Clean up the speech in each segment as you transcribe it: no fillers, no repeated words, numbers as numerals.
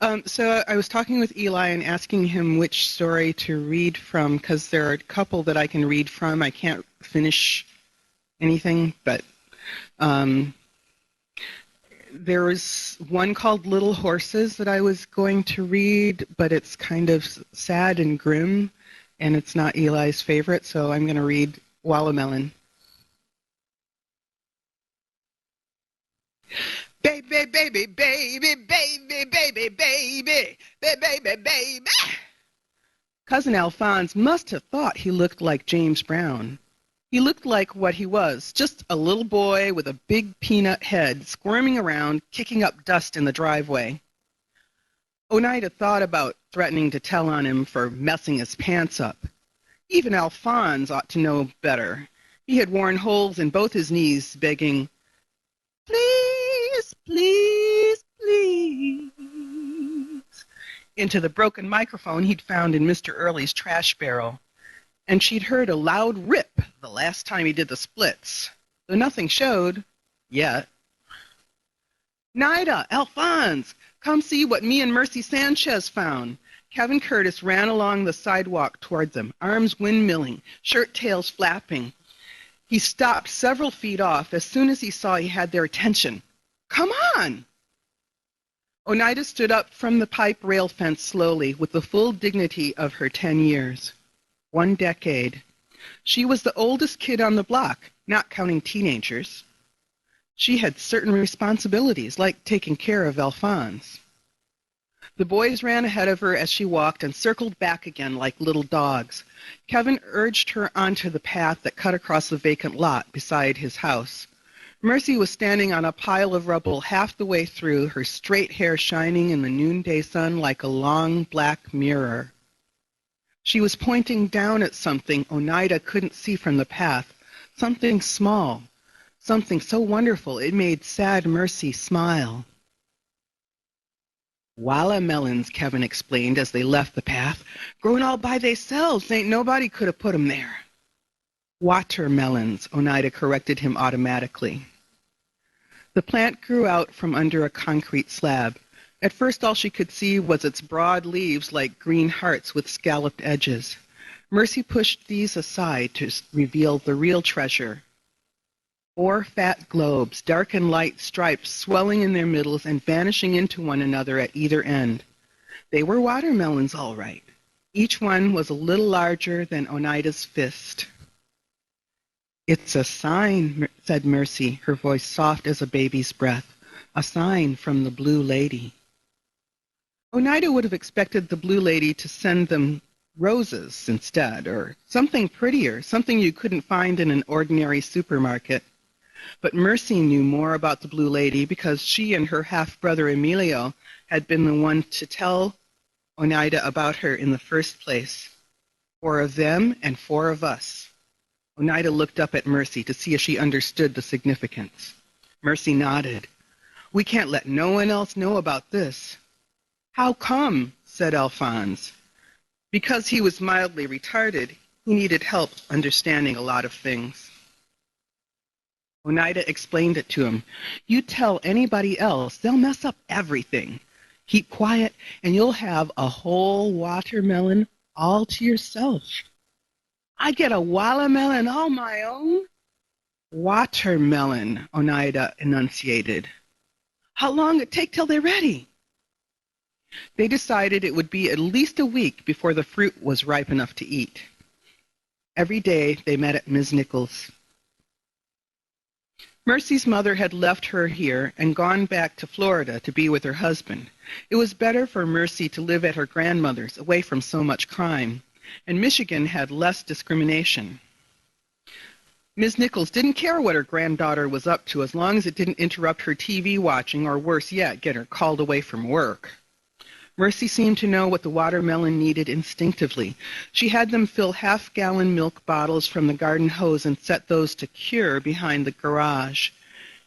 So I was talking with Eli and asking him which story to read from because there are a couple that I can read from. I can't finish anything, but um, there was one called Little Horses that I was going to read, but it's kind of sad and grim, and it's not Eli's favorite, so I'm going to read Walla Melon. Baby, baby, baby, baby, baby, baby, baby, baby, baby. Cousin Alphonse must have thought he looked like James Brown. He looked like what he was, just a little boy with a big peanut head squirming around, kicking up dust in the driveway. Oneida thought about threatening to tell on him for messing his pants up. Even Alphonse ought to know better. He had worn holes in both his knees, begging, "Please, please, please," into the broken microphone he'd found in Mr. Early's trash barrel. And she'd heard a loud rip the last time he did the splits, though nothing showed, yet. "Nida, Alphonse, come see what me and Mercy Sanchez found." Kevin Curtis ran along the sidewalk toward them, arms windmilling, shirt tails flapping. He stopped several feet off as soon as he saw he had their attention. "Come on!" Oneida stood up from the pipe rail fence slowly, with the full dignity of her 10 years. 1 decade. She was the oldest kid on the block, not counting teenagers. She had certain responsibilities, like taking care of Alphonse. The boys ran ahead of her as she walked and circled back again like little dogs. Kevin urged her onto the path that cut across the vacant lot beside his house. Mercy was standing on a pile of rubble half the way through, her straight hair shining in the noonday sun like a long black mirror. She was pointing down at something Oneida couldn't see from the path, something small, something so wonderful it made sad Mercy smile. "Walla melons," Kevin explained as they left the path, "grown all by theyselves. Ain't nobody could have put 'em there." "Watermelons," Oneida corrected him automatically. The plant grew out from under a concrete slab. At first all she could see was its broad leaves like green hearts with scalloped edges. Mercy pushed these aside to reveal the real treasure. 4 fat globes, dark and light stripes swelling in their middles and vanishing into one another at either end. They were watermelons, all right. Each one was a little larger than Oneida's fist. "It's a sign," said Mercy, her voice soft as a baby's breath. "A sign from the Blue Lady." Oneida would have expected the Blue Lady to send them roses instead, or something prettier, something you couldn't find in an ordinary supermarket. But Mercy knew more about the Blue Lady because she and her half-brother Emilio had been the one to tell Oneida about her in the first place. 4 of them and 4 of us. Oneida looked up at Mercy to see if she understood the significance. Mercy nodded. "We can't let no one else know about this." "How come?" said Alphonse. Because he was mildly retarded, he needed help understanding a lot of things. Oneida explained it to him. "You tell anybody else, they'll mess up everything. Keep quiet, and you'll have a whole watermelon all to yourself." "I get a Walla melon all my own?" "Watermelon," Oneida enunciated. "How long it take till they're ready?" They decided it would be at least a week before the fruit was ripe enough to eat. Every day they met at Ms. Nichols'. Mercy's mother had left her here and gone back to Florida to be with her husband. It was better for Mercy to live at her grandmother's, away from so much crime, and Michigan had less discrimination. Ms. Nichols didn't care what her granddaughter was up to as long as it didn't interrupt her TV watching or, worse yet, get her called away from work. Mercy seemed to know what the watermelon needed instinctively. She had them fill half-gallon milk bottles from the garden hose and set those to cure behind the garage.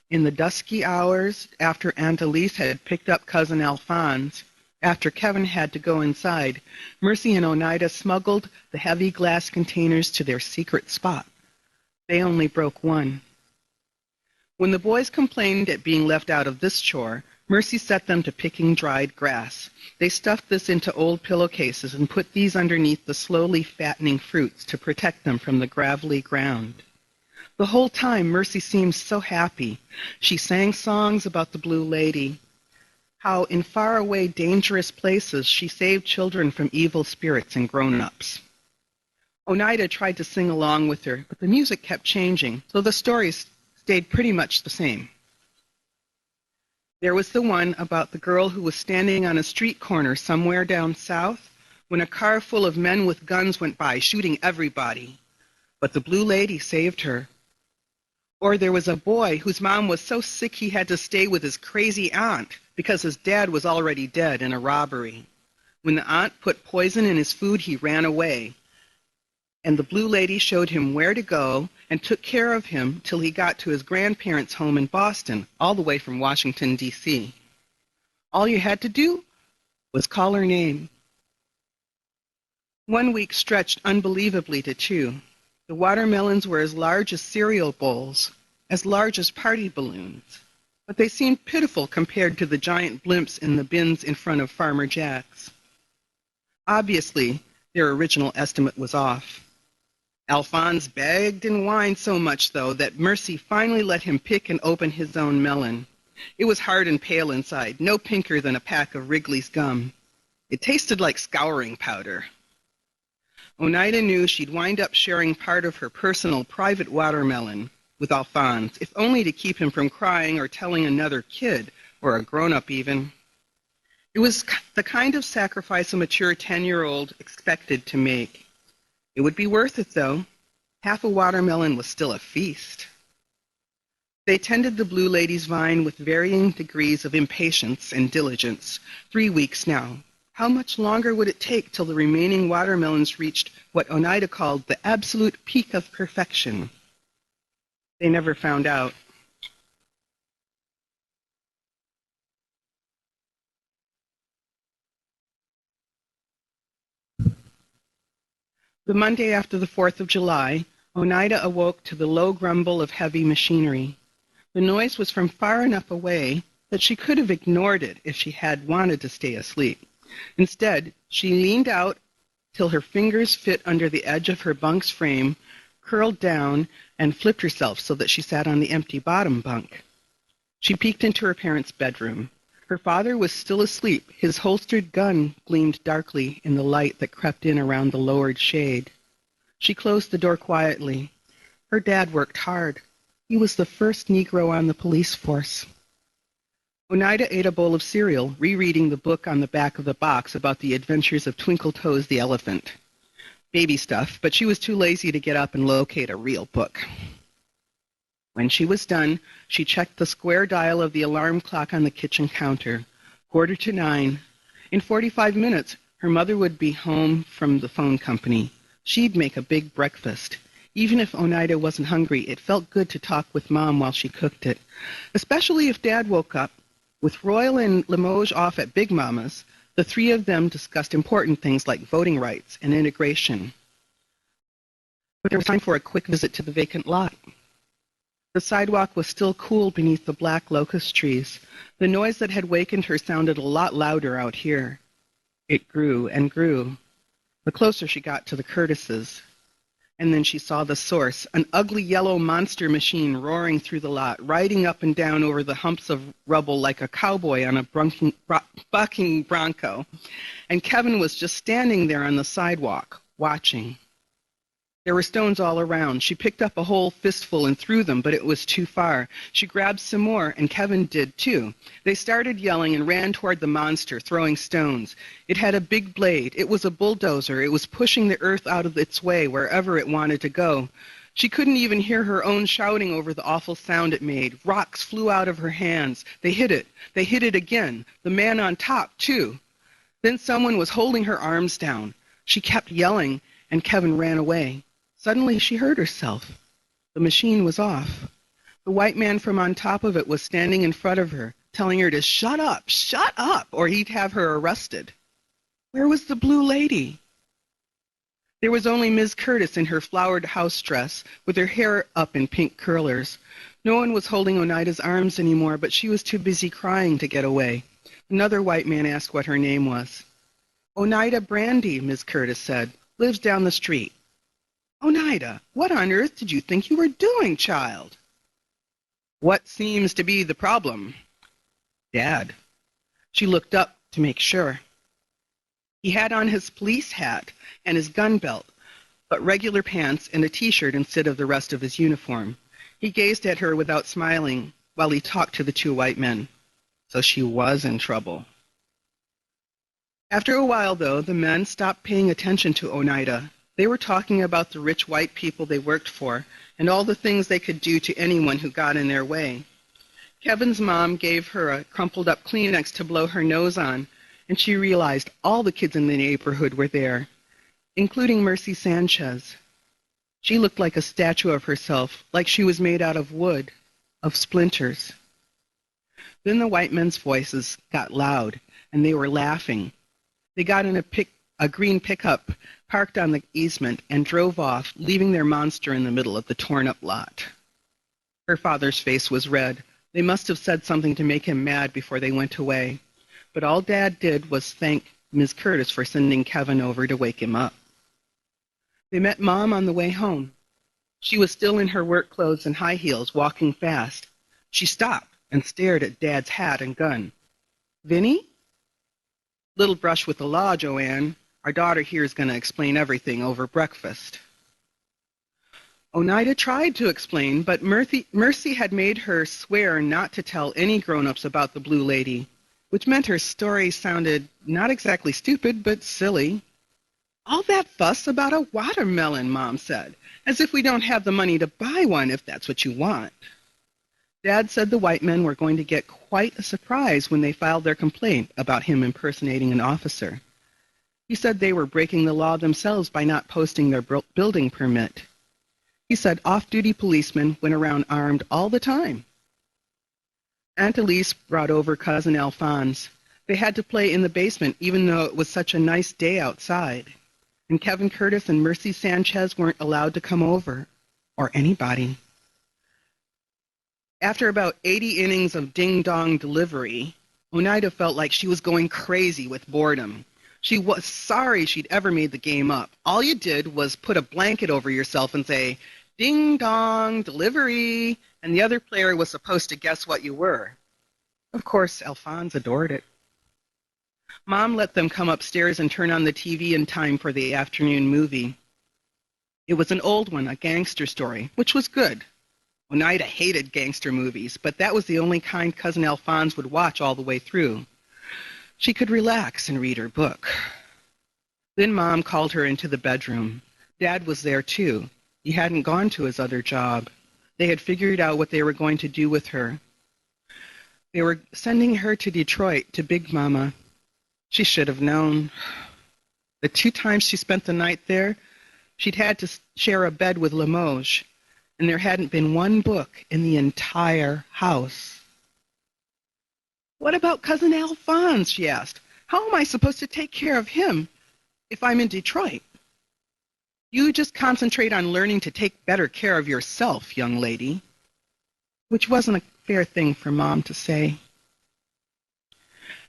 In the dusky hours, after Aunt Elise had picked up Cousin Alphonse, after Kevin had to go inside, Mercy and Oneida smuggled the heavy glass containers to their secret spot. They only broke one. When the boys complained at being left out of this chore, Mercy set them to picking dried grass. They stuffed this into old pillowcases and put these underneath the slowly fattening fruits to protect them from the gravelly ground. The whole time, Mercy seemed so happy. She sang songs about the Blue Lady, how in faraway, dangerous places she saved children from evil spirits and grown-ups. Oneida tried to sing along with her, but the music kept changing, so the stories stayed pretty much the same. There was the one about the girl who was standing on a street corner somewhere down south when a car full of men with guns went by, shooting everybody. But the Blue Lady saved her. Or there was a boy whose mom was so sick he had to stay with his crazy aunt because his dad was already dead in a robbery. When the aunt put poison in his food, he ran away. And the Blue Lady showed him where to go and took care of him till he got to his grandparents' home in Boston, all the way from Washington, D.C. All you had to do was call her name. 1 week stretched unbelievably to 2. The watermelons were as large as cereal bowls, as large as party balloons, but they seemed pitiful compared to the giant blimps in the bins in front of Farmer Jack's. Obviously, their original estimate was off. Alphonse begged and whined so much, though, that Mercy finally let him pick and open his own melon. It was hard and pale inside, no pinker than a pack of Wrigley's gum. It tasted like scouring powder. Oneida knew she'd wind up sharing part of her personal private watermelon with Alphonse, if only to keep him from crying or telling another kid, or a grown-up even. It was the kind of sacrifice a mature 10-year-old expected to make. It would be worth it, though. Half a watermelon was still a feast. They tended the Blue Lady's vine with varying degrees of impatience and diligence. 3 weeks now. How much longer would it take till the remaining watermelons reached what Oneida called the absolute peak of perfection? They never found out. The Monday after the 4th of July, Oneida awoke to the low grumble of heavy machinery. The noise was from far enough away that she could have ignored it if she had wanted to stay asleep. Instead, she leaned out till her fingers fit under the edge of her bunk's frame, curled down, and flipped herself so that she sat on the empty bottom bunk. She peeked into her parents' bedroom. Her father was still asleep. His holstered gun gleamed darkly in the light that crept in around the lowered shade. She closed the door quietly. Her dad worked hard. He was the first Negro on the police force. Oneida ate a bowl of cereal, rereading the book on the back of the box about the adventures of Twinkletoes the elephant. Baby stuff, but she was too lazy to get up and locate a real book. When she was done, she checked the square dial of the alarm clock on the kitchen counter. 9:15. In 45 minutes, her mother would be home from the phone company. She'd make a big breakfast. Even if Oneida wasn't hungry, it felt good to talk with Mom while she cooked it, especially if Dad woke up. With Royal and Limoges off at Big Mama's, the three of them discussed important things like voting rights and integration. But there was time for a quick visit to the vacant lot. The sidewalk was still cool beneath the black locust trees. The noise that had wakened her sounded a lot louder out here. It grew and grew, the closer she got to the Curtises. And then she saw the source, an ugly yellow monster machine roaring through the lot, riding up and down over the humps of rubble like a cowboy on a bucking bronco. And Kevin was just standing there on the sidewalk, watching. There were stones all around. She picked up a whole fistful and threw them, but it was too far. She grabbed some more, and Kevin did too. They started yelling and ran toward the monster, throwing stones. It had a big blade. It was a bulldozer. It was pushing the earth out of its way wherever it wanted to go. She couldn't even hear her own shouting over the awful sound it made. Rocks flew out of her hands. They hit it. They hit it again. The man on top, too. Then someone was holding her arms down. She kept yelling, and Kevin ran away. Suddenly she heard herself. The machine was off. The white man from on top of it was standing in front of her, telling her to shut up, or he'd have her arrested. Where was the Blue Lady? There was only Miss Curtis in her flowered house dress, with her hair up in pink curlers. No one was holding Oneida's arms anymore, but she was too busy crying to get away. Another white man asked what her name was. Oneida Brandy, Miss Curtis said. Lives down the street. Oneida, what on earth did you think you were doing, child? What seems to be the problem? Dad. She looked up to make sure. He had on his police hat and his gun belt, but regular pants and a T-shirt instead of the rest of his uniform. He gazed at her without smiling while he talked to the two white men. So she was in trouble. After a while, though, the men stopped paying attention to Oneida. They were talking about the rich white people they worked for and all the things they could do to anyone who got in their way. Kevin's mom gave her a crumpled-up Kleenex to blow her nose on, and she realized all the kids in the neighborhood were there, including Mercy Sanchez. She looked like a statue of herself, like she was made out of wood, of splinters. Then the white men's voices got loud, and they were laughing. They got in a green pickup, parked on the easement, and drove off, leaving their monster in the middle of the torn-up lot. Her father's face was red. They must have said something to make him mad before they went away. But all Dad did was thank Ms. Curtis for sending Kevin over to wake him up. They met Mom on the way home. She was still in her work clothes and high heels, walking fast. She stopped and stared at Dad's hat and gun. Vinny? Little brush with the law, Joanne. Our daughter here is going to explain everything over breakfast. Oneida tried to explain, but Mercy had made her swear not to tell any grown-ups about the Blue Lady, which meant her story sounded not exactly stupid, but silly. All that fuss about a watermelon, Mom said, as if we don't have the money to buy one if that's what you want. Dad said the white men were going to get quite a surprise when they filed their complaint about him impersonating an officer. He said they were breaking the law themselves by not posting their building permit. He said off-duty policemen went around armed all the time. Aunt Elise brought over Cousin Alphonse. They had to play in the basement even though it was such a nice day outside. And Kevin Curtis and Mercy Sanchez weren't allowed to come over, or anybody. After about 80 innings of ding-dong delivery, Oneida felt like she was going crazy with boredom. She was sorry she'd ever made the game up. All you did was put a blanket over yourself and say, ding-dong, delivery, and the other player was supposed to guess what you were. Of course, Alphonse adored it. Mom let them come upstairs and turn on the TV in time for the afternoon movie. It was an old one, a gangster story, which was good. Oneida hated gangster movies, but that was the only kind Cousin Alphonse would watch all the way through. She could relax and read her book. Then Mom called her into the bedroom. Dad was there, too. He hadn't gone to his other job. They had figured out what they were going to do with her. They were sending her to Detroit, to Big Mama. She should have known. The 2 times she spent the night there, she'd had to share a bed with Limoges, and there hadn't been one book in the entire house. What about Cousin Alphonse, she asked. How am I supposed to take care of him if I'm in Detroit? You just concentrate on learning to take better care of yourself, young lady. Which wasn't a fair thing for Mom to say.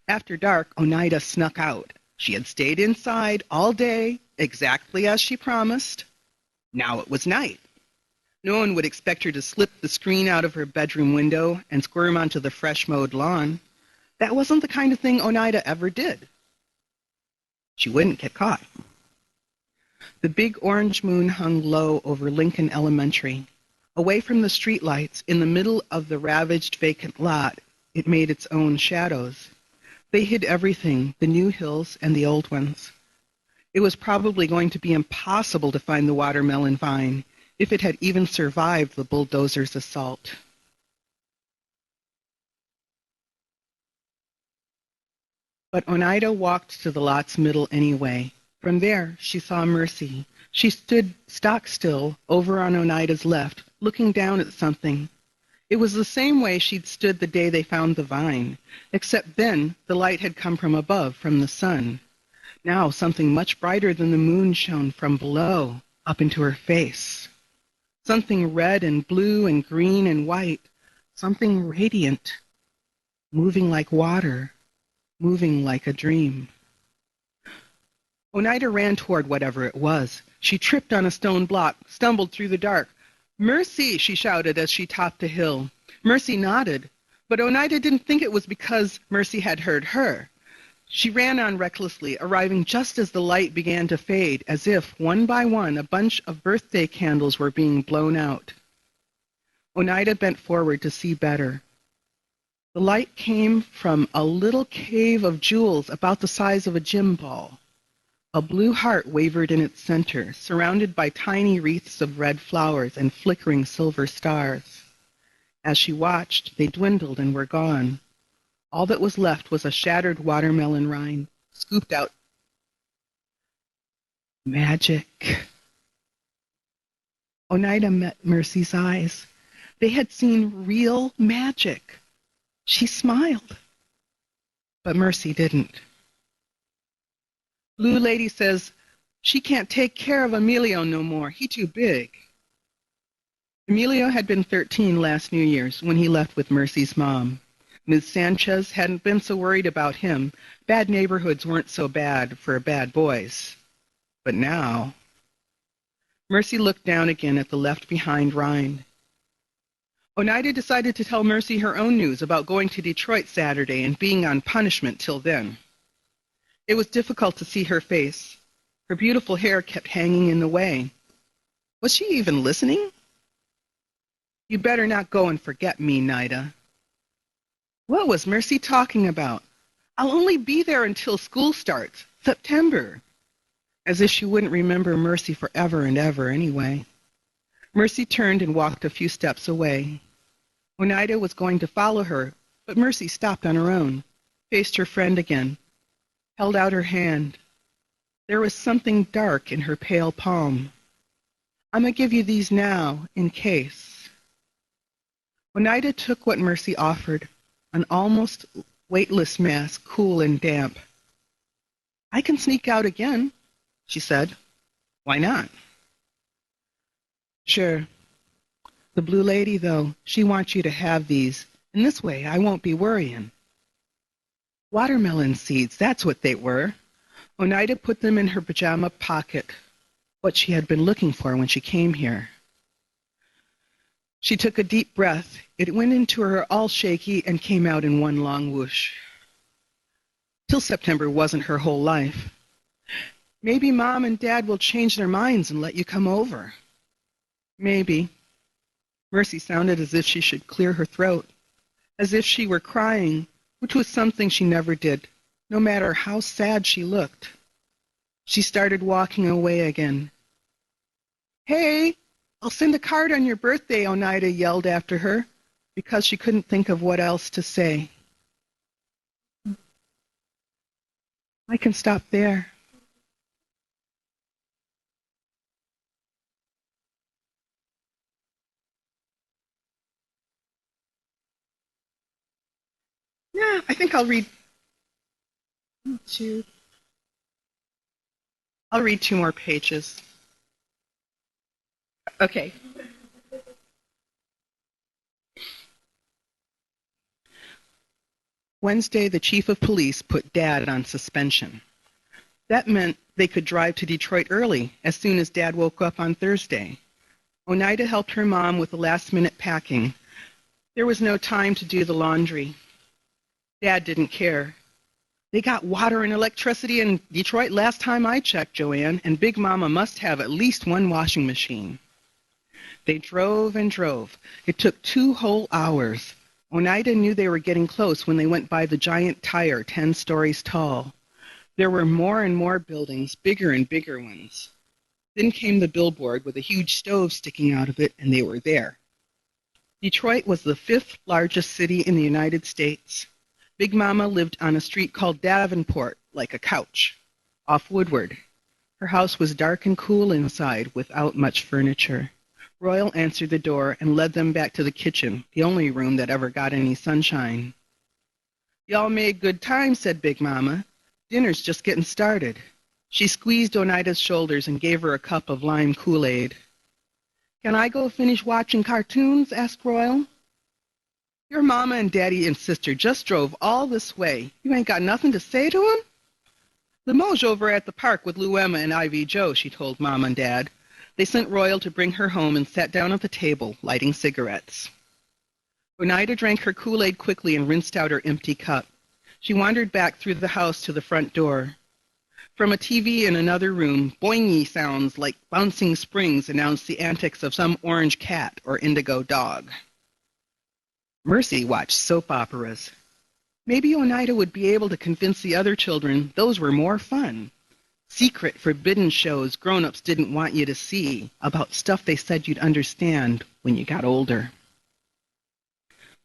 After dark, Oneida snuck out. She had stayed inside all day, exactly as she promised. Now it was night. No one would expect her to slip the screen out of her bedroom window and squirm onto the fresh-mowed lawn. That wasn't the kind of thing Oneida ever did. She wouldn't get caught. The big orange moon hung low over Lincoln Elementary. Away from the streetlights, in the middle of the ravaged vacant lot, it made its own shadows. They hid everything, the new hills and the old ones. It was probably going to be impossible to find the watermelon vine, if it had even survived the bulldozer's assault. But Oneida walked to the lot's middle anyway. From there, she saw Mercy. She stood stock still over on Oneida's left, looking down at something. It was the same way she'd stood the day they found the vine, except then the light had come from above, from the sun. Now something much brighter than the moon shone from below, up into her face. something red and blue and green and white, something radiant, moving like water, moving like a dream. Oneida ran toward whatever it was. She tripped on a stone block, stumbled through the dark. "Mercy!" she shouted as she topped a hill. Mercy nodded, but Oneida didn't think it was because Mercy had heard her. She ran on recklessly, arriving just as the light began to fade, as if, one by one, a bunch of birthday candles were being blown out. Oneida bent forward to see better. The light came from a little cave of jewels about the size of a gym ball. A blue heart wavered in its center, surrounded by tiny wreaths of red flowers and flickering silver stars. As she watched, they dwindled and were gone. All that was left was a shattered watermelon rind, scooped out. Magic. Oneida met Mercy's eyes. They had seen real magic. She smiled, but Mercy didn't. Blue Lady says she can't take care of Emilio no more. He too big. Emilio had been 13 last New Year's when he left with Mercy's mom. Ms. Sanchez hadn't been so worried about him. Bad neighborhoods weren't so bad for bad boys. But now... Mercy looked down again at the left-behind rind. Oneida decided to tell Mercy her own news about going to Detroit Saturday and being on punishment till then. It was difficult to see her face. Her beautiful hair kept hanging in the way. Was she even listening? "You better not go and forget me, Nida." What was Mercy talking about? "I'll only be there until school starts, September." As if she wouldn't remember Mercy forever and ever anyway. Mercy turned and walked a few steps away. Oneida was going to follow her, but Mercy stopped on her own, faced her friend again, held out her hand. There was something dark in her pale palm. "I'm going to give you these now, in case." Oneida took what Mercy offered, an almost weightless mask, cool and damp. "I can sneak out again," she said. "Why not?" "Sure. The Blue Lady, though, she wants you to have these. In this way, I won't be worrying." Watermelon seeds, that's what they were. Oneida put them in her pajama pocket, what she had been looking for when she came here. She took a deep breath. It went into her all shaky and came out in one long whoosh. Till September wasn't her whole life. "Maybe Mom and Dad will change their minds and let you come over." "Maybe." Mercy sounded as if she should clear her throat, as if she were crying, which was something she never did, no matter how sad she looked. She started walking away again. "Hey, I'll send a card on your birthday," Oneida yelled after her, because she couldn't think of what else to say. "I can stop there." Yeah, I think I'll read two. I'll read 2 more pages. Okay. Wednesday, the chief of police put Dad on suspension. That meant they could drive to Detroit early, as soon as Dad woke up on Thursday. Oneida helped her mom with the last-minute packing. There was no time to do the laundry. Dad didn't care. "They got water and electricity in Detroit last time I checked, Joanne, and Big Mama must have at least 1 washing machine." They drove and drove. It took 2 whole hours. Oneida knew they were getting close when they went by the giant tire 10 stories tall. There were more and more buildings, bigger and bigger ones. Then came the billboard with a huge stove sticking out of it, and they were there. Detroit was the 5th largest city in the United States. Big Mama lived on a street called Davenport, like a couch, off Woodward. Her house was dark and cool inside, without much furniture. Royal answered the door and led them back to the kitchen, the only room that ever got any sunshine. "Y'all made good time," said Big Mama. "Dinner's just getting started." She squeezed Oneida's shoulders and gave her a cup of lime Kool-Aid. Can I go finish watching cartoons? Asked Royal. Your mama and daddy and sister just drove all this way. You ain't got nothing to say to 'em? Limoges over at the park with Lou Emma and Ivy Joe, she told Mom and Dad. They sent Royal to bring her home and sat down at the table, lighting cigarettes. Oneida drank her Kool-Aid quickly and rinsed out her empty cup. She wandered back through the house to the front door. From a TV in another room, boingy sounds like bouncing springs announced the antics of some orange cat or indigo dog. Mercy watched soap operas. Maybe Oneida would be able to convince the other children those were more fun. Secret, forbidden shows grown-ups didn't want you to see about stuff they said you'd understand when you got older.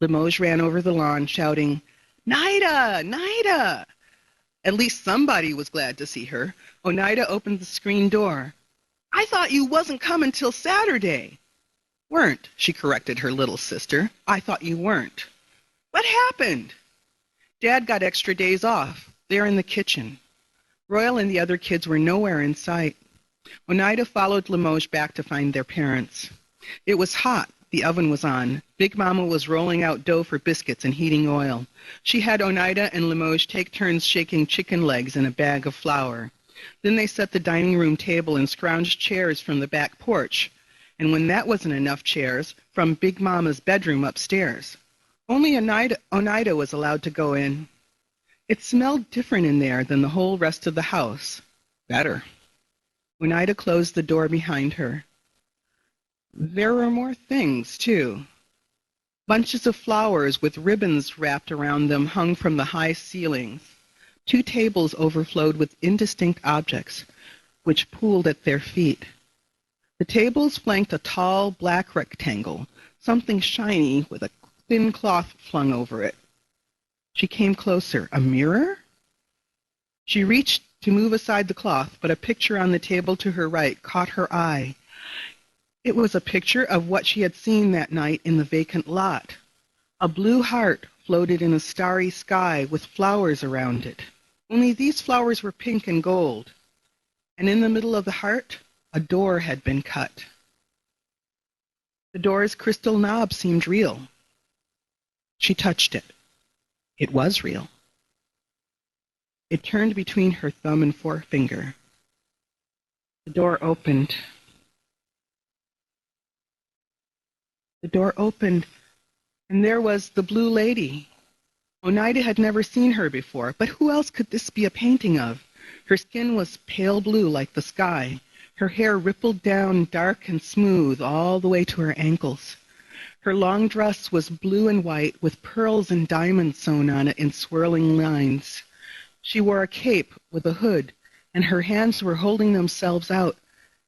Limoges ran over the lawn, shouting, "Nida! Nida!" At least somebody was glad to see her. Oneida opened the screen door. "I thought you wasn't coming till Saturday." "Weren't," she corrected her little sister. "I thought you weren't." "What happened?" "Dad got extra days off. They're in the kitchen." Royal and the other kids were nowhere in sight. Oneida followed Limoges back to find their parents. It was hot. The oven was on. Big Mama was rolling out dough for biscuits and heating oil. She had Oneida and Limoges take turns shaking chicken legs in a bag of flour. Then they set the dining room table and scrounged chairs from the back porch. And when that wasn't enough chairs, from Big Mama's bedroom upstairs. Only Oneida was allowed to go in. It smelled different in there than the whole rest of the house. Better. Oneida closed the door behind her. There were more things, too. Bunches of flowers with ribbons wrapped around them hung from the high ceilings. 2 tables overflowed with indistinct objects, which pooled at their feet. The tables flanked a tall, black rectangle, something shiny with a thin cloth flung over it. She came closer. A mirror? She reached to move aside the cloth, but a picture on the table to her right caught her eye. It was a picture of what she had seen that night in the vacant lot. A blue heart floated in a starry sky with flowers around it. Only these flowers were pink and gold. And in the middle of the heart, a door had been cut. The door's crystal knob seemed real. She touched it. It was real. It turned between her thumb and forefinger. The door opened. The door opened, and there was the Blue Lady. Oneida had never seen her before, but who else could this be a painting of? Her skin was pale blue like the sky. Her hair rippled down dark and smooth all the way to her ankles. Her long dress was blue and white with pearls and diamonds sewn on it in swirling lines. She wore a cape with a hood, and her hands were holding themselves out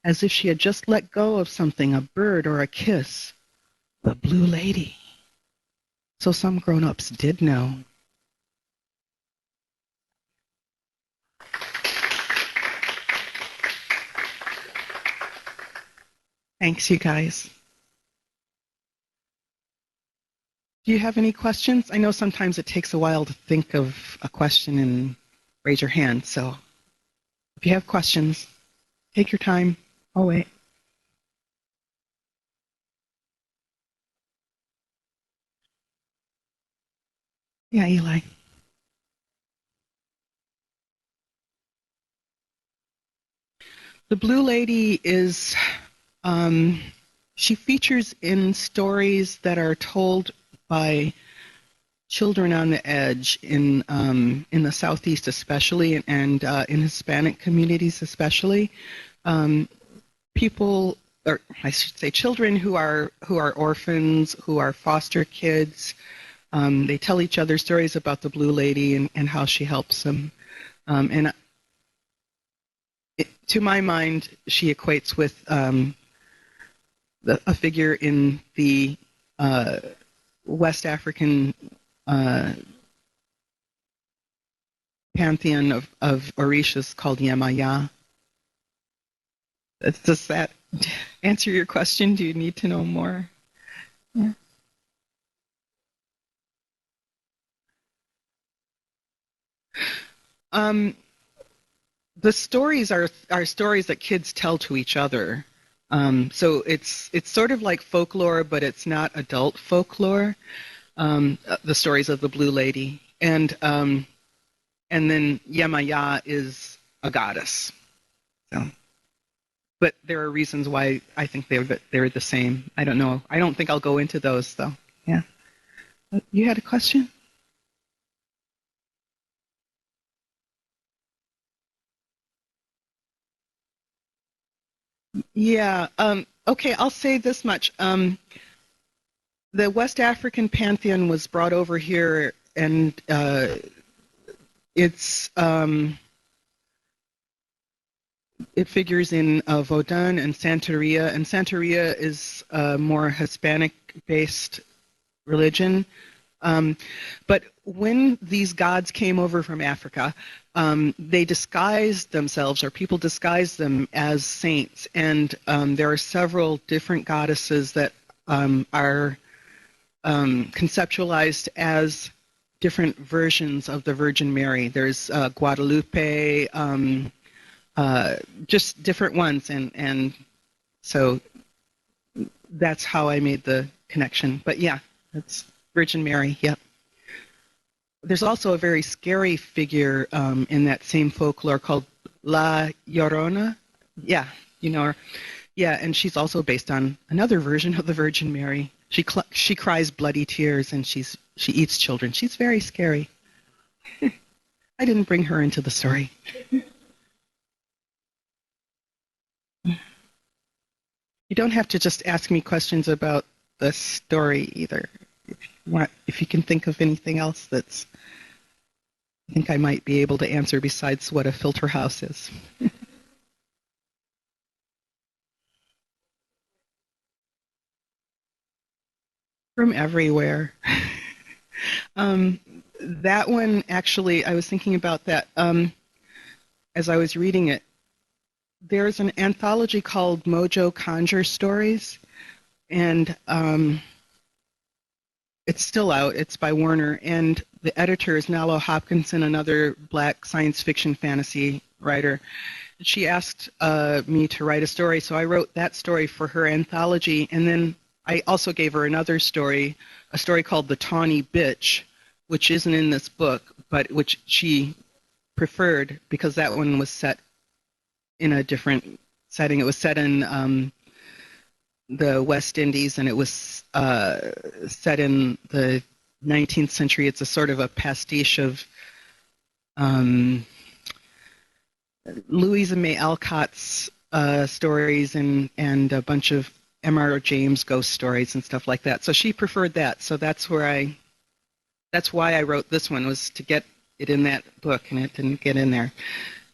as if she had just let go of something, a bird or a kiss. The Blue Lady. So some grown-ups did know. Thanks, you guys. Do you have any questions? I know sometimes it takes a while to think of a question and raise your hand. So if you have questions, take your time. I'll wait. Yeah, Eli. The Blue Lady is, she features in stories that are told by children on the edge in the Southeast especially, and in Hispanic communities especially. People, or I should say children who are orphans, who are foster kids. They tell each other stories about the Blue Lady and how she helps them. To my mind, she equates with a figure in the West African pantheon of Orishas called Yemaya. Does that answer your question? Do you need to know more? Yeah. The stories are stories that kids tell to each other. So it's sort of like folklore, but it's not adult folklore. The stories of the Blue Lady, and then Yemaya is a goddess. So, but there are reasons why I think they're the same. I don't know. I don't think I'll go into those though. Yeah. You had a question? Yeah. Okay. I'll say this much. The West African Pantheon was brought over here, and it's it figures in Vodun and Santeria, and Santeria is a more Hispanic-based religion. Um, but when these gods came over from Africa, they disguised themselves, or people disguised them as saints. And there are several different goddesses that are conceptualized as different versions of the Virgin Mary. There's Guadalupe, just different ones, and so that's how I made the connection. But yeah, that's Virgin Mary. Yep. There's also a very scary figure in that same folklore called La Llorona. Yeah, you know her. Yeah, and she's also based on another version of the Virgin Mary. She cries bloody tears and she eats children. She's very scary. I didn't bring her into the story. You don't have to just ask me questions about the story either. If you can think of anything else that's, I think I might be able to answer besides what a filter house is. From everywhere. um, that one, actually, I was thinking about that as I was reading it. There's an anthology called Mojo Conjure Stories, and it's still out. It's by Warner, and the editor is Nalo Hopkinson, another black science fiction fantasy writer. She asked me to write a story, so I wrote that story for her anthology, and then I also gave her another story, a story called The Tawny Bitch, which isn't in this book, but which she preferred because that one was set in a different setting. It was set in the West Indies, and it was set in the 19th century. It's a sort of a pastiche of Louisa May Alcott's stories and a bunch of M.R. James ghost stories and stuff like that. So she preferred that. So that's why I wrote this one, was to get it in that book, and it didn't get in there.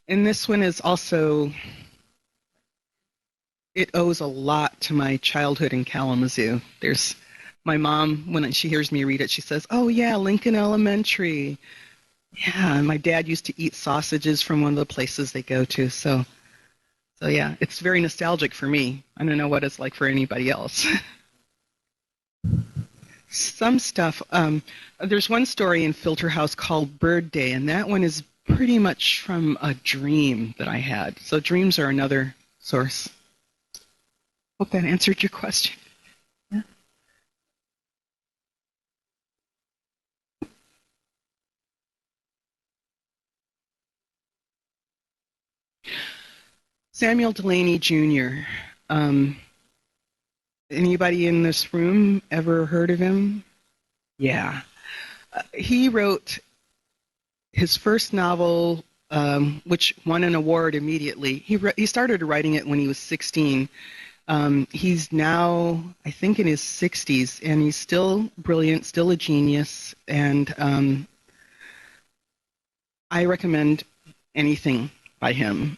And this one is also, it owes a lot to my childhood in Kalamazoo. There's my mom, when she hears me read it, she says, "Oh yeah, Lincoln Elementary." Yeah, and my dad used to eat sausages from one of the places they go to. So yeah, it's very nostalgic for me. I don't know what it's like for anybody else. Some stuff. There's one story in Filter House called Bird Day, and that one is pretty much from a dream that I had. So dreams are another source. Hope that answered your question. Yeah. Samuel Delaney Jr. Anybody in this room ever heard of him? Yeah. He wrote his first novel, which won an award immediately. He started writing it when he was 16. He's now, I think, in his 60s, and he's still brilliant, still a genius, and I recommend anything by him.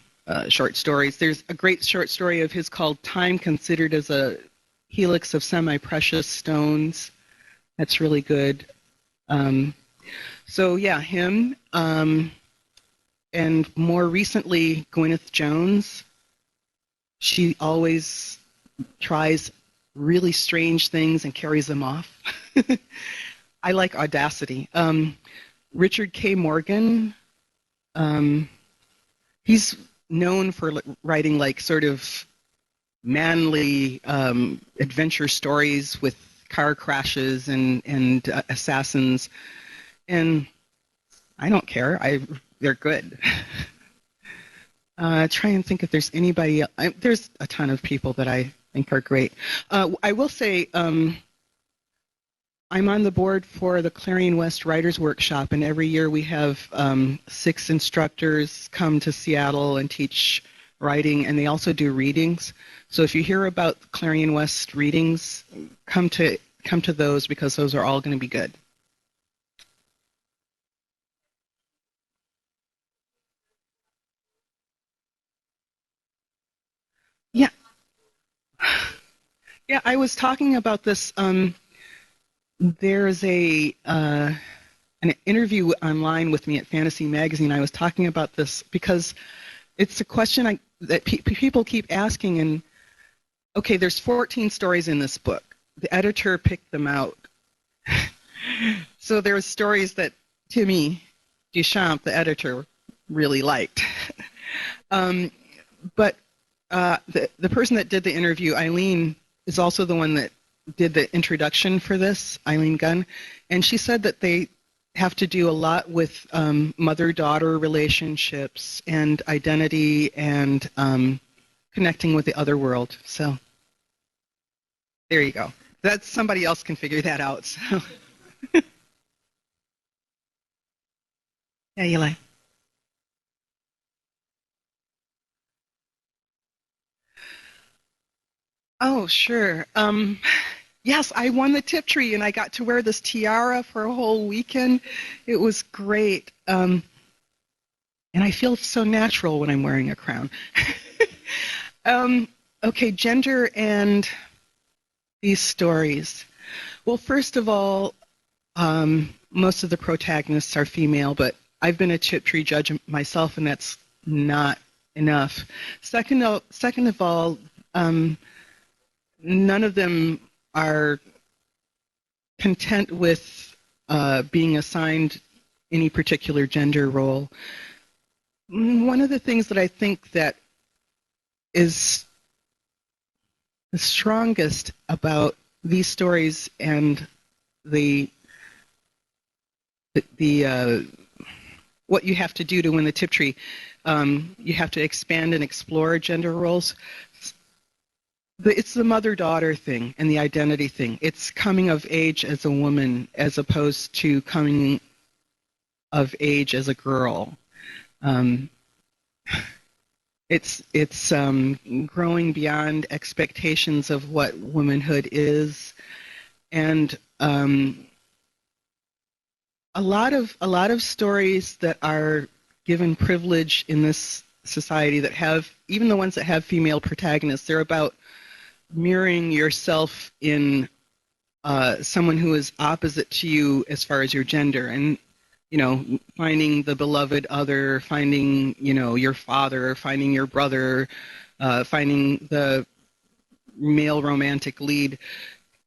Short stories. There's a great short story of his called Time Considered as a Helix of Semi-Precious Stones. That's really good. So yeah, him. And more recently, Gwyneth Jones. She always tries really strange things and carries them off. I like audacity. Richard K. Morgan. He's known for writing like sort of manly adventure stories with car crashes and assassins. And I don't care. They're good. Try and think if there's anybody else. There's a ton of people that I think are great. I will say I'm on the board for the Clarion West Writers Workshop, and every year we have 6 instructors come to Seattle and teach writing, and they also do readings. So if you hear about Clarion West readings, come to those, because those are all going to be good. Yeah. Yeah, I was talking about this. There's an interview online with me at Fantasy Magazine. I was talking about this because it's a question that people keep asking. And okay, there's 14 stories in this book. The editor picked them out. So there were stories that Timmy Duchamp, the editor, really liked. But the person that did the interview, Eileen, is also the one that did the introduction for this, Eileen Gunn, and she said that they have to do a lot with mother-daughter relationships and identity and connecting with the other world. So there you go. That's somebody else can figure that out. So. Yeah, Eli. Oh, sure. Yes, I won the Tiptree, and I got to wear this tiara for a whole weekend. It was great. And I feel so natural when I'm wearing a crown. Okay, gender and these stories. Well, first of all, most of the protagonists are female, but I've been a Tiptree judge myself, and that's not enough. Second of all, none of them are content with being assigned any particular gender role. One of the things that I think that is the strongest about these stories and the what you have to do to win the Tiptree, you have to expand and explore gender roles. It's the mother-daughter thing and the identity thing. It's coming of age as a woman as opposed to coming of age as a girl. It's growing beyond expectations of what womanhood is, and a lot of stories that are given privilege in this society that have, even the ones that have female protagonists, they're about mirroring yourself in someone who is opposite to you as far as your gender, and finding the beloved other, finding your father, finding your brother, finding the male romantic lead.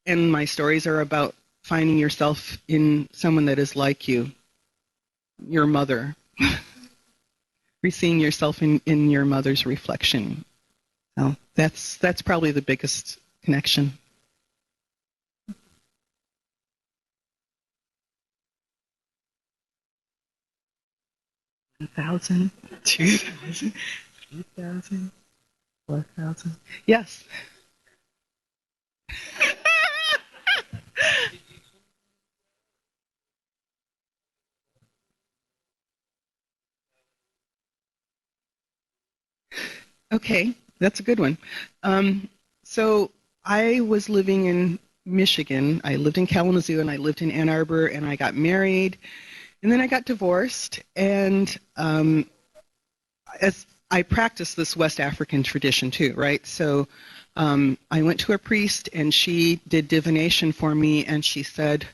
And my stories are about finding yourself in someone that is like you, your mother, seeing yourself in your mother's reflection. So that's probably the biggest connection. 1,000, 2,000, 3,000, 4,000. Yes. Okay, that's a good one. So I was living in Michigan. I lived in Kalamazoo, and I lived in Ann Arbor, and I got married, and then I got divorced, and as I practiced this West African tradition too, right? So I went to a priest, and she did divination for me, and she said,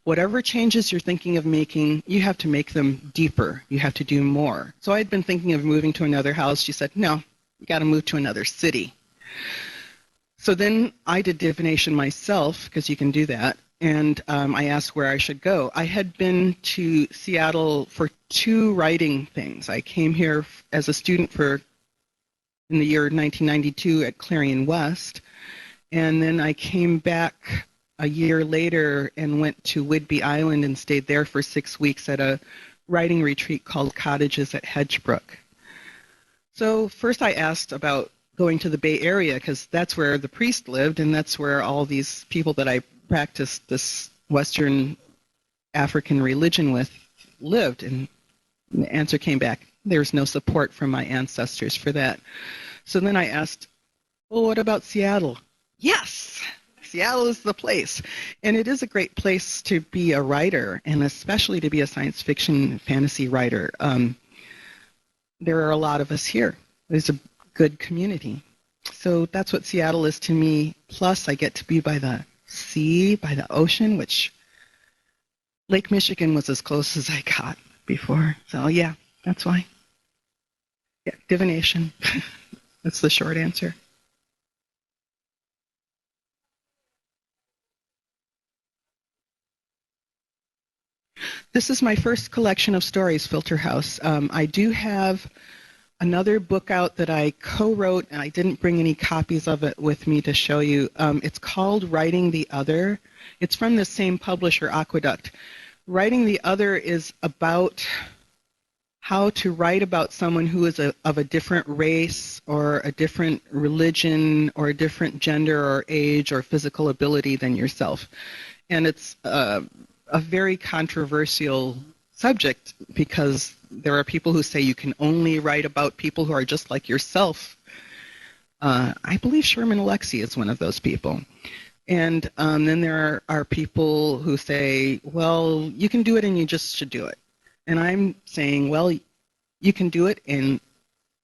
whatever changes you're thinking of making, you have to make them deeper. You have to do more. So I'd been thinking of moving to another house. She said, no, you got to move to another city. So then I did divination myself, because you can do that, and I asked where I should go. I had been to Seattle for 2 writing things. I came here as a student for in the year 1992 at Clarion West. And then I came back a year later and went to Whidbey Island and stayed there for 6 weeks at a writing retreat called Cottages at Hedgebrook. So first I asked about going to the Bay Area because that's where the priest lived and that's where all these people that I practiced this Western African religion with lived. And the answer came back, there's no support from my ancestors for that. So then I asked, well, what about Seattle? Yes, Seattle is the place. And it is a great place to be a writer, and especially to be a science fiction fantasy writer. There are a lot of us here. There's a good community. So that's what Seattle is to me. Plus, I get to be by the sea, by the ocean, which Lake Michigan was as close as I got before. So yeah, that's why. Yeah, divination. That's the short answer. This is my first collection of stories, Filter House. I do have another book out that I co-wrote, and I didn't bring any copies of it with me to show you. It's called Writing the Other. It's from the same publisher, Aqueduct. Writing the Other is about how to write about someone who is of a different race or a different religion or a different gender or age or physical ability than yourself. And it's a very controversial subject because there are people who say you can only write about people who are just like yourself. I believe Sherman Alexie is one of those people. And then there are people who say, well, you can do it and you just should do it. And I'm saying, well, you can do it and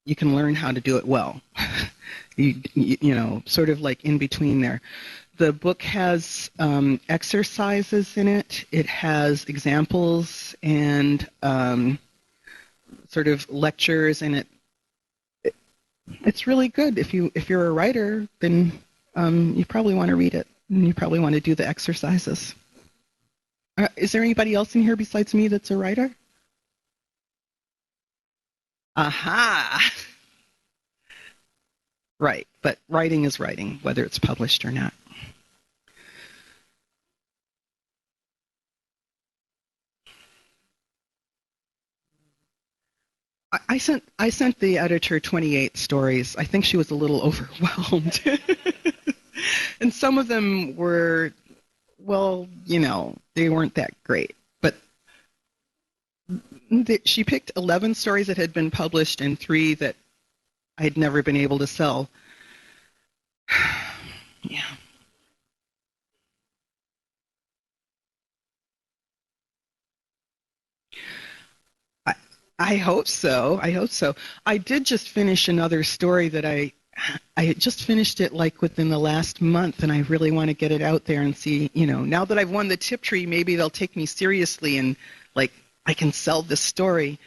you can learn how to do it well. you know, sort of like in between there. The book has exercises in it. It has examples and sort of lectures, and it's really good. If you're a writer, then you probably want to read it, and you probably want to do the exercises. Is there anybody else in here besides me that's a writer? Aha! Right, but writing is writing, whether it's published or not. I sent the editor 28 stories. I think she was a little overwhelmed. And some of them were, well, you know, they weren't that great. But she picked 11 stories that had been published and 3 that I'd never been able to sell. Yeah. I hope so. I hope so. I did just finish another story that I had just finished it like within the last month, and I really want to get it out there and see, you know, now that I've won the Tiptree, maybe they'll take me seriously and like I can sell this story.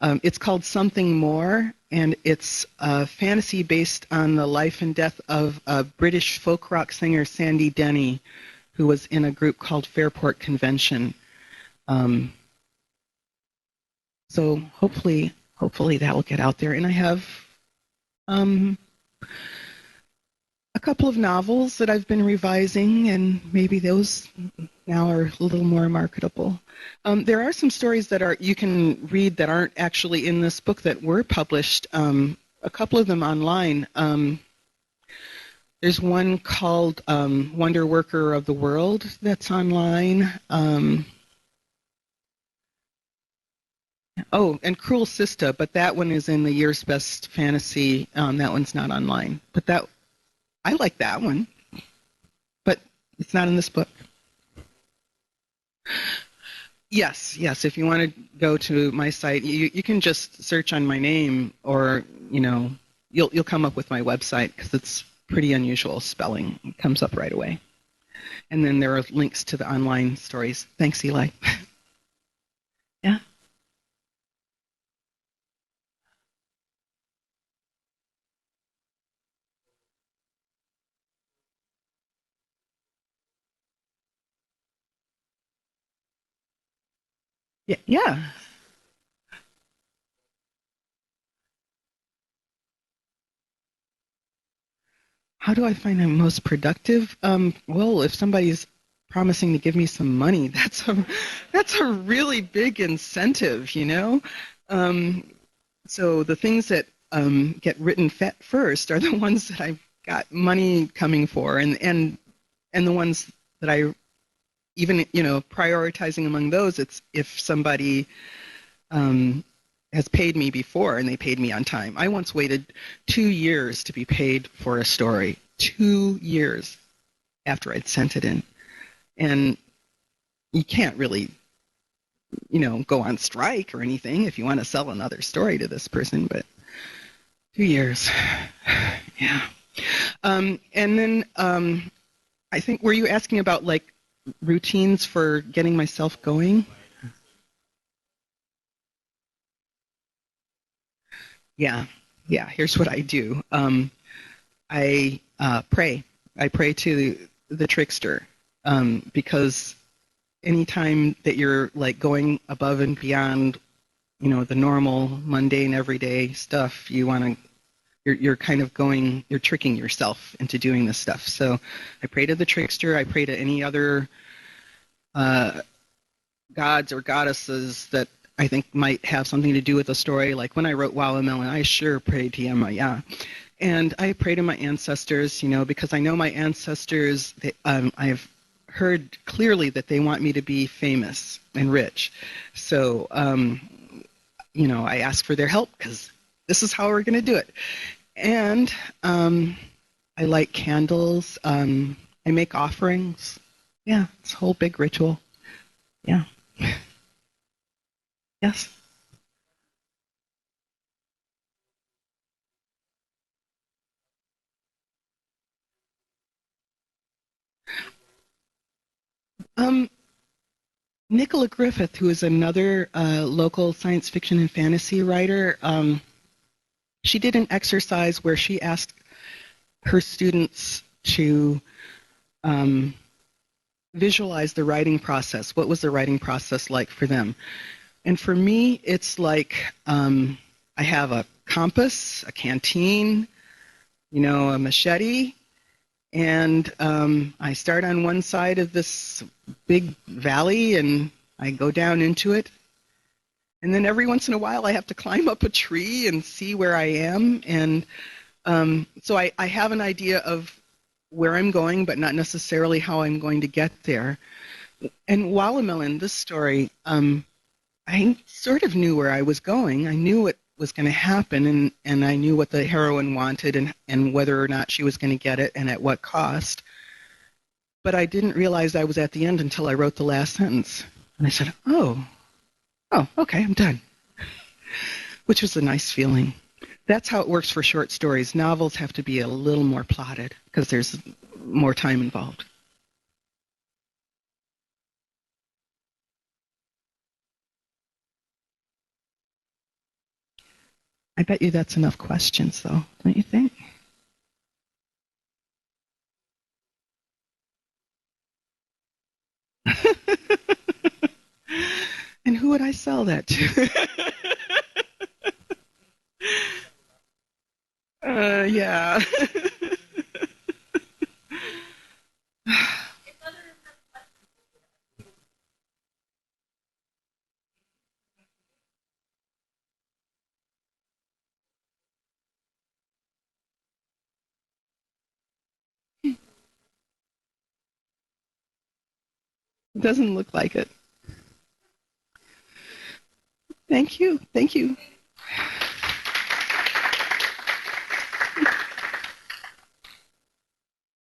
It's called Something More, and it's a fantasy based on the life and death of a British folk rock singer, Sandy Denny, who was in a group called Fairport Convention. So hopefully that will get out there. And I have um, a couple of novels that I've been revising, and maybe those now are a little more marketable. There are some stories that you can read that aren't actually in this book that were published. A couple of them online. There's one called Wonder Worker of the World that's online. Oh, and Cruel Sista, but that one is in the year's best fantasy. That one's not online, but I like that one, but it's not in this book. Yes. If you want to go to my site, you can just search on my name, or you know, you'll come up with my website because it's pretty unusual spelling. It comes up right away, and then there are links to the online stories. Thanks, Eli. Yeah. Yeah. Yeah. How do I find I'm most productive? Well, if somebody's promising to give me some money, that's a really big incentive, you know. Um, so the things that get written first are the ones that I've got money coming for, and the ones that I even prioritizing among those. It's if somebody um, has paid me before and they paid me on time. I once waited 2 years to be paid for a story. 2 years after I'd sent it in. And you can't really, go on strike or anything if you want to sell another story to this person, but 2 years. Yeah. And then I think, were you asking about like routines for getting myself going? Yeah. Yeah. Here's what I do. I pray. I pray to the trickster because anytime that you're like going above and beyond, the normal, mundane, everyday stuff, you're kind of you're tricking yourself into doing this stuff. So I pray to the trickster. I pray to any other uh, gods or goddesses that I think might have something to do with the story. Like when I wrote Walla Melon, I sure prayed to Yama, yeah. And I pray to my ancestors, because I know my ancestors, I've heard clearly that they want me to be famous and rich. So, I ask for their help because this is how we're going to do it. And I light candles. I make offerings. Yeah, it's a whole big ritual. Yeah. Yes. Um, Nicola Griffith, who is another local science fiction and fantasy writer, she did an exercise where she asked her students to um, visualize the writing process. What was the writing process like for them? And for me, it's like I have a compass, a canteen, a machete, and I start on one side of this big valley and I go down into it. And then every once in a while, I have to climb up a tree and see where I am. And so I have an idea of where I'm going, but not necessarily how I'm going to get there. And Walla Melon, this story, I sort of knew where I was going. I knew what was going to happen, and I knew what the heroine wanted and whether or not she was going to get it and at what cost. But I didn't realize I was at the end until I wrote the last sentence. And I said, oh, okay, I'm done, which was a nice feeling. That's how it works for short stories. Novels have to be a little more plotted because there's more time involved. I bet you that's enough questions, though, don't you think? And who would I sell that to? Yeah. It doesn't look like it. Thank you. Thank you.